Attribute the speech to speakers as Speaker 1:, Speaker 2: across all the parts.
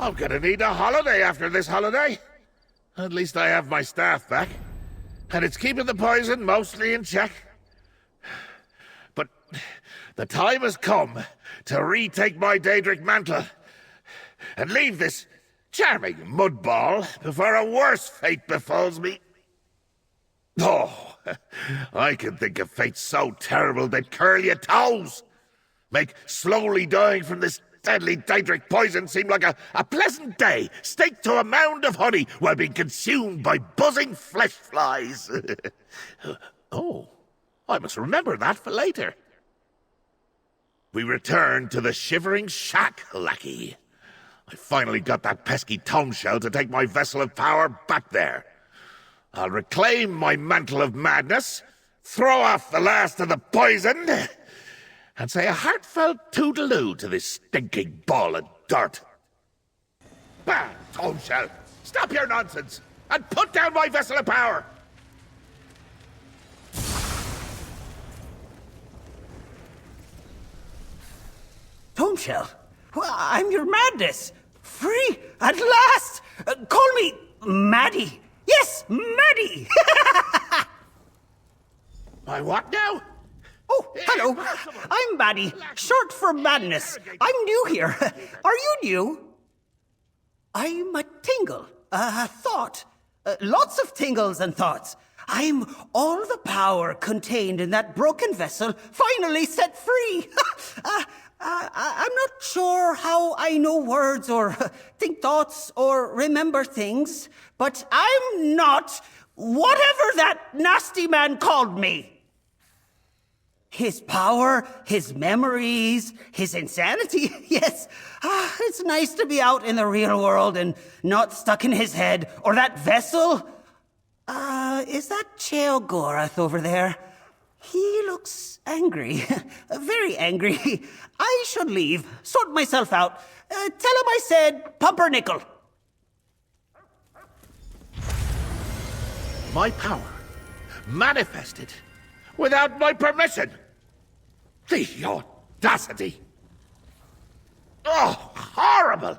Speaker 1: I'm gonna need a holiday after this holiday. At least I have my staff back. And it's keeping the poison mostly in check. But the time has come to retake my Daedric mantle and leave this charming mudball before a worse fate befalls me. Oh, I can think of fates so terrible they'd curl your toes. Make slowly dying from this deadly Daedric poison seem like a pleasant day, staked to a mound of honey while being consumed by buzzing flesh flies. Oh, I must remember that for later. We return to the Shivering Shack, lackey. I finally got that pesky tome shell to take my vessel of power back there. I'll reclaim my mantle of madness, throw off the last of the poison, and say a heartfelt toodaloo to this stinking ball of dirt. Bah, tome shell! Stop your nonsense, and put down my vessel of power!
Speaker 2: Tomeshell? Well, I'm your madness! Free! At last! Call me Maddie! Yes, Maddie!
Speaker 1: My what now?
Speaker 2: Oh, hello. I'm Maddie, short for Madness. I'm new here. Are you new? I'm a tingle, a thought. Lots of tingles and thoughts. I'm all the power contained in that broken vessel, finally set free. I'm not sure how I know words or think thoughts or remember things, but I'm not whatever that nasty man called me. His power, his memories, his insanity, yes. It's nice to be out in the real world and not stuck in his head or that vessel. Is that Sheogorath over there? He looks angry, very angry. I should leave, sort myself out. Tell him I said pumpernickel.
Speaker 1: My power manifested without my permission. The audacity. Oh, horrible.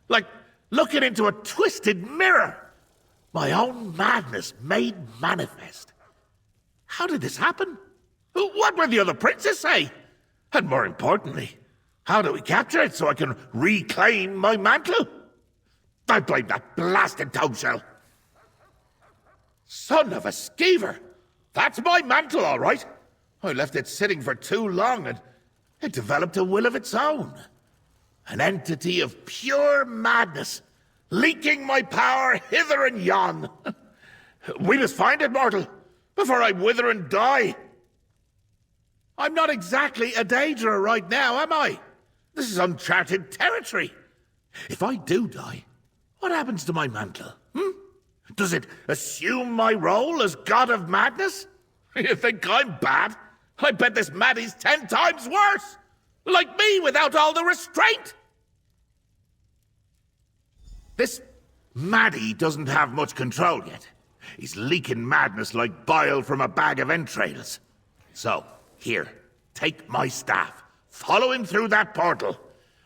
Speaker 1: Like looking into a twisted mirror. My own madness made manifest. How did this happen? What will the other princes say? And more importantly, how do we capture it so I can reclaim my mantle? I blame that blasted toadshell. Son of a skeever! That's my mantle, all right. I left it sitting for too long and it developed a will of its own. An entity of pure madness, leaking my power hither and yon. We must find it, mortal, before I wither and die. I'm not exactly a Daedra right now, am I? This is uncharted territory. If I do die, what happens to my mantle? Does it assume my role as god of madness? You think I'm bad? I bet this Maddie's 10 times worse! Like me without all the restraint! This Maddie doesn't have much control yet. He's leaking madness like bile from a bag of entrails. So, here, take my staff. Follow him through that portal.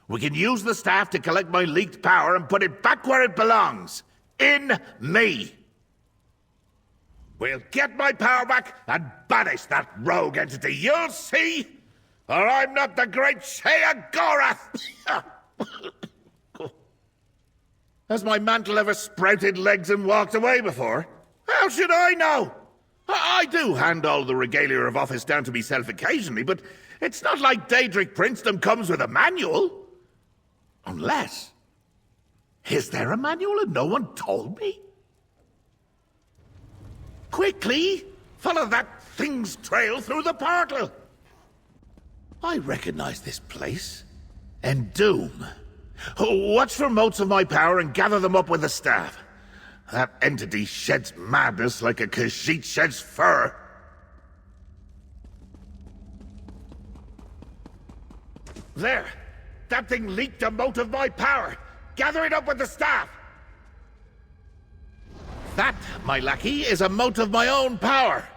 Speaker 1: We can use the staff to collect my leaked power and put it back where it belongs. In me. We'll get my power back and banish that rogue entity, you'll see! Or I'm not the great Sheogorath! Has my mantle ever sprouted legs and walked away before? How should I know? I do hand all the regalia of office down to myself occasionally, but it's not like Daedric princedom comes with a manual. Unless... Is there a manual and no one told me? Quickly! Follow that thing's trail through the portal! I recognize this place. Endoom. Watch for motes of my power and gather them up with the staff. That entity sheds madness like a Khajiit sheds fur. There! That thing leaked a mote of my power! Gather it up with the staff! That, my lackey, is a mote of my own power.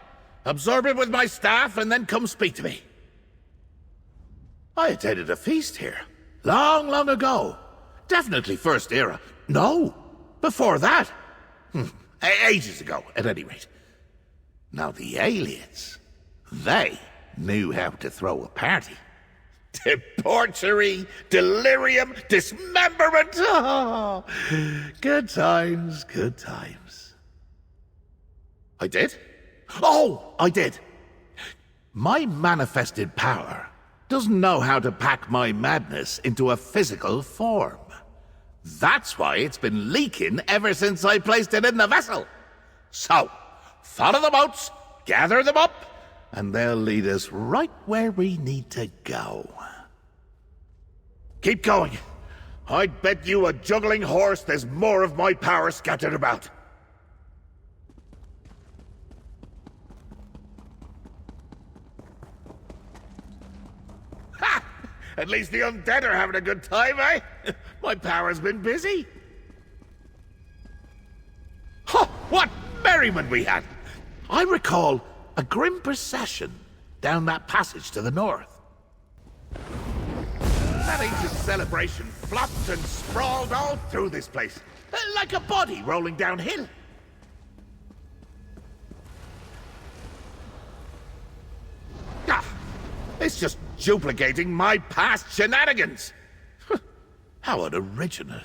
Speaker 1: Absorb it with my staff and then come speak to me. I attended a feast here, long, long ago. Definitely First Era. No, before that. Ages ago, at any rate. Now the aliens, they knew how to throw a party. Debauchery, delirium, dismemberment. Oh, good times, good times. I did? Oh, I did. My manifested power doesn't know how to pack my madness into a physical form. That's why it's been leaking ever since I placed it in the vessel. So, follow the boats, gather them up, and they'll lead us right where we need to go. Keep going. I'd bet you a juggling horse there's more of my power scattered about. Ha! At least the undead are having a good time, eh? My power's been busy. Huh, what merriment we had! I recall a grim procession down that passage to the north. That ancient celebration flopped and sprawled all through this place, like a body rolling downhill. Ah, it's just duplicating my past shenanigans. How unoriginal.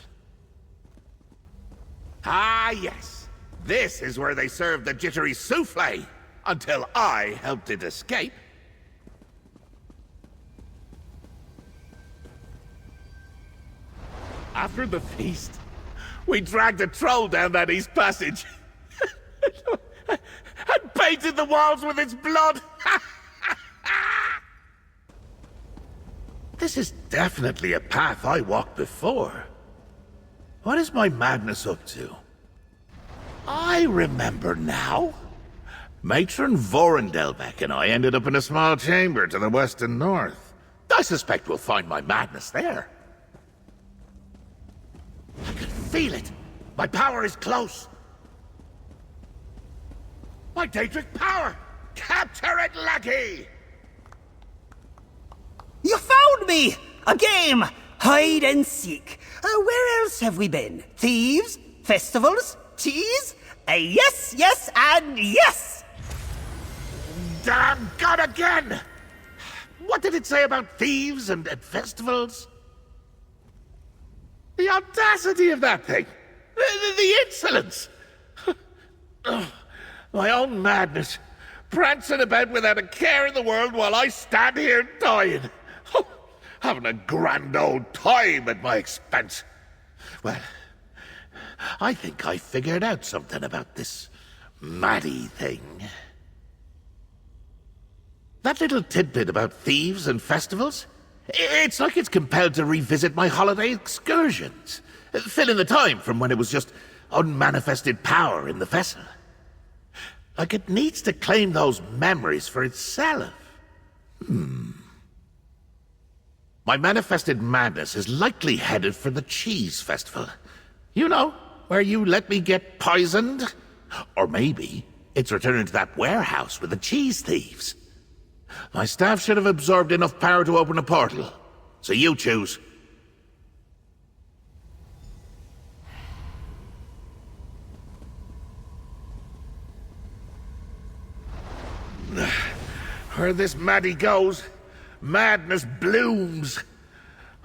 Speaker 1: Ah, yes. This is where they served the jittery souffle, until I helped it escape. After the feast, we dragged a troll down that east passage. And painted the walls with its blood. This is definitely a path I walked before. What is my madness up to? I remember now. Matron Vorendelbeck and I ended up in a small chamber to the west and north. I suspect we'll find my madness there. I can feel it. My power is close. My Daedric power! Capture it, lackey!
Speaker 2: You found me! A game! Hide and seek. Where else have we been? Thieves? Festivals? Cheese? Yes, yes, and yes!
Speaker 1: Damn God again! What did it say about thieves and festivals? The audacity of that thing! The insolence! My own madness, prancing about without a care in the world while I stand here dying. Having a grand old time at my expense. Well, I think I figured out something about this Maddie thing. That little tidbit about thieves and festivals, it's like it's compelled to revisit my holiday excursions, fill in the time from when it was just unmanifested power in the vessel. Like it needs to claim those memories for itself. My manifested madness is likely headed for the cheese festival. You know, where you let me get poisoned? Or maybe it's returning to that warehouse with the cheese thieves. My staff should have absorbed enough power to open a portal. So you choose. Where this Maddie goes, madness blooms.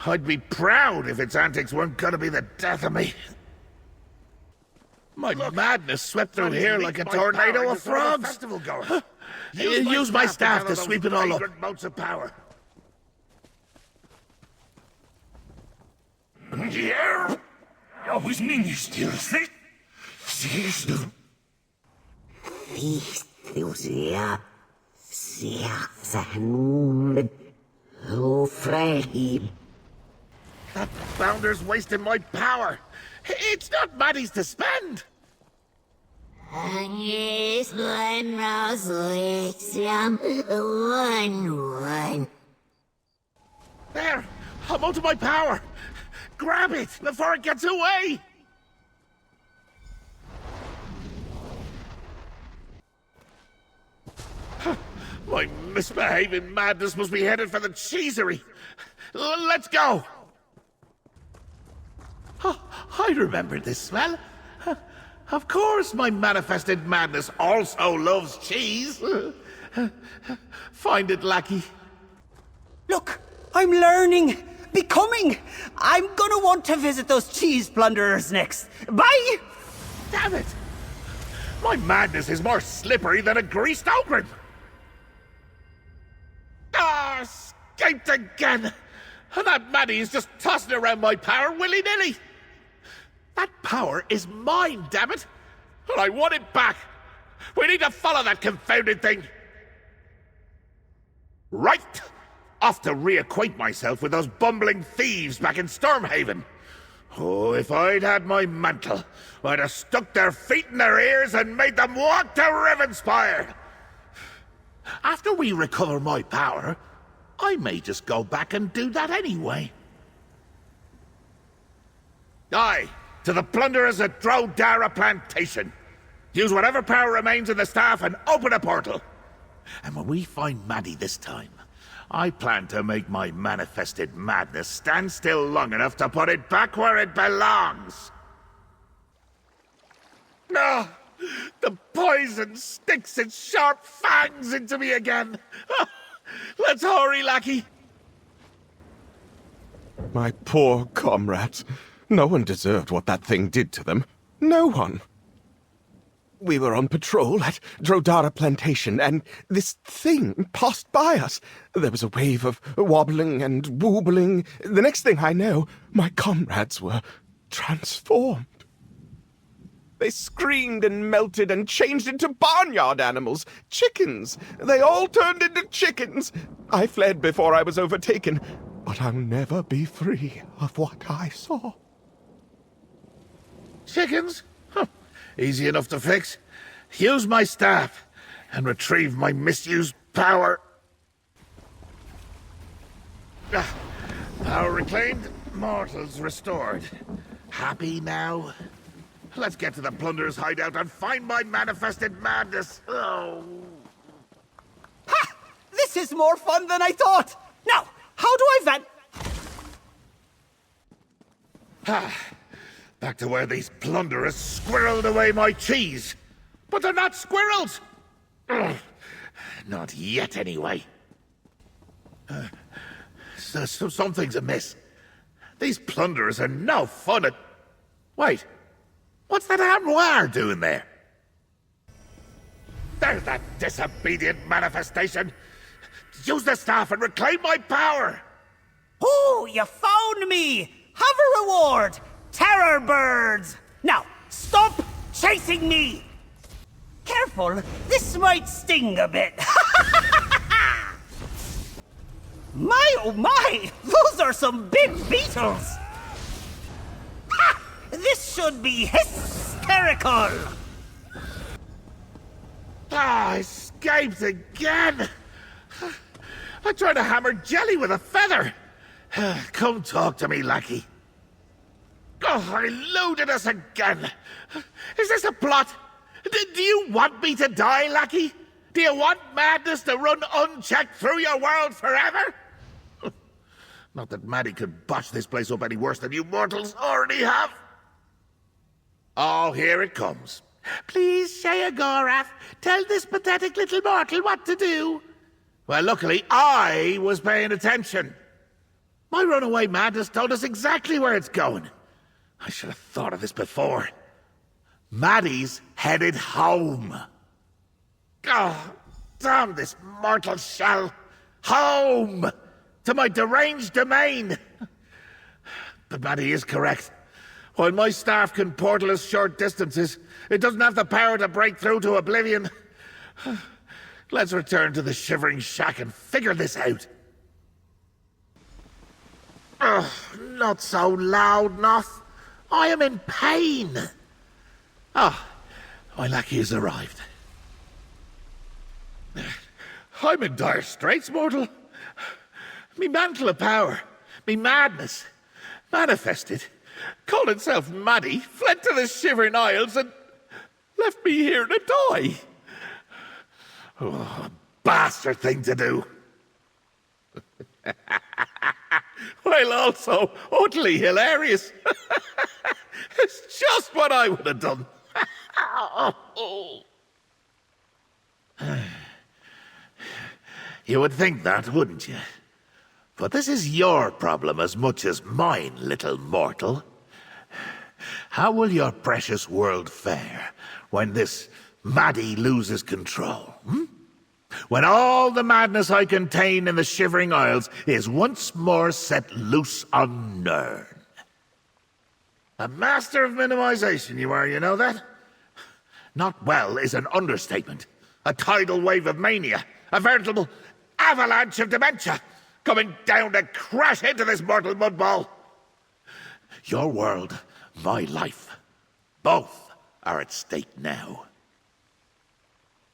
Speaker 1: I'd be proud if its antics weren't gonna be the death of me. My madness swept through here like a tornado of frogs. Use my staff to sweep it all up. Motes of power.
Speaker 3: Yeah. Jag was minister. Sister.
Speaker 4: Theosia. Siasanum. Ofrahim.
Speaker 1: That founder's wasting my power. It's not Maddie's to spend.
Speaker 4: Agnes one Rosalixium 1-1.
Speaker 1: There! I'm out of my power! Grab it before it gets away! My misbehaving madness must be headed for the cheesery. Let's go! I remember this smell. Of course, my manifested madness also loves cheese. Find it, lackey.
Speaker 2: Look, I'm learning, becoming. I'm gonna want to visit those cheese plunderers next. Bye!
Speaker 1: Damn it! My madness is more slippery than a greased okra. Ah, escaped again! And that Maddie is just tossing around my power willy-nilly. That power is mine, damn it! And I want it back! We need to follow that confounded thing! Right! Off to reacquaint myself with those bumbling thieves back in Stormhaven. Oh, if I'd had my mantle, I'd have stuck their feet in their ears and made them walk to Rivenspire! After we recover my power, I may just go back and do that anyway. Aye, to the plunderers at Drodara Plantation. Use whatever power remains in the staff and open a portal. And when we find Maddie this time, I plan to make my manifested madness stand still long enough to put it back where it belongs. No! The poison sticks its sharp fangs into me again. Let's hurry, lackey.
Speaker 5: My poor comrades. No one deserved what that thing did to them. No one. We were on patrol at Drodara Plantation, and this thing passed by us. There was a wave of wobbling and woobling. The next thing I know, my comrades were transformed. They screamed and melted and changed into barnyard animals, chickens. They all turned into chickens. I fled before I was overtaken, but I'll never be free of what I saw.
Speaker 1: Chickens? Huh. Easy enough to fix. Use my staff and retrieve my misused power. Power reclaimed, mortals restored. Happy now? Let's get to the plunderer's hideout and find my manifested madness. Oh.
Speaker 2: Ha! This is more fun than I thought! Now, how do I
Speaker 1: Back to where these plunderers squirreled away my cheese. But they're not squirrels! Ugh. Not yet, anyway. Something's amiss. These plunderers are no fun at... Wait. What's that armoire doing there? There's that disobedient manifestation! Use the staff and reclaim my power!
Speaker 2: Oh, you found me! Have a reward! Terror birds! Now, stop chasing me! Careful, this might sting a bit. My, oh my! Those are some big beetles! Ha! This should be hysterical!
Speaker 1: Escaped again! I tried to hammer jelly with a feather! Come talk to me, lackey. Oh, eluded us again! Is this a plot? Do you want me to die, lackey? Do you want madness to run unchecked through your world forever? Not that Maddie could botch this place up any worse than you mortals already have. Oh, here it comes. Please, Sheogorath, tell this pathetic little mortal what to do. Well, luckily, I was paying attention. My runaway madness told us exactly where it's going. I should have thought of this before. Maddie's headed home. Oh, damn this mortal shell. Home! To my deranged domain! But Maddie is correct. While my staff can portal us short distances, it doesn't have the power to break through to oblivion. Let's return to the Shivering Shack and figure this out. Ugh, not so loud, Noth. I am in pain. Ah, my lackey has arrived. I'm in dire straits, mortal. Me mantle of power, me madness, manifested, called itself Maddie, fled to the Shivering Isles and left me here to die. Oh, a bastard thing to do. While also utterly hilarious. It's just what I would have done. You would think that, wouldn't you? But this is your problem as much as mine, little mortal. How will your precious world fare when this Maddie loses control? When all the madness I contain in the Shivering Isles is once more set loose on Nern? A master of minimization you are, you know that? Not well is an understatement. A tidal wave of mania. A veritable avalanche of dementia coming down to crash into this mortal mudball. Your world, my life, both are at stake now.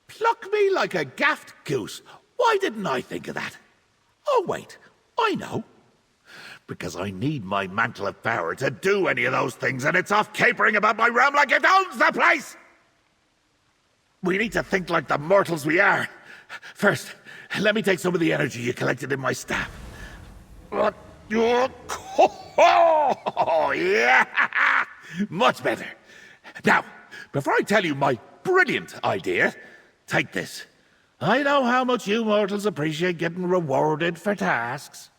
Speaker 1: Pluck me like a gaffed goose. Why didn't I think of that? Oh, wait, I know. Because I need my mantle of power to do any of those things, and it's off capering about my realm like it owns the place! We need to think like the mortals we are. First, let me take some of the energy you collected in my staff. What? Oh, yeah! Much better. Now, before I tell you my brilliant idea, take this. I know how much you mortals appreciate getting rewarded for tasks.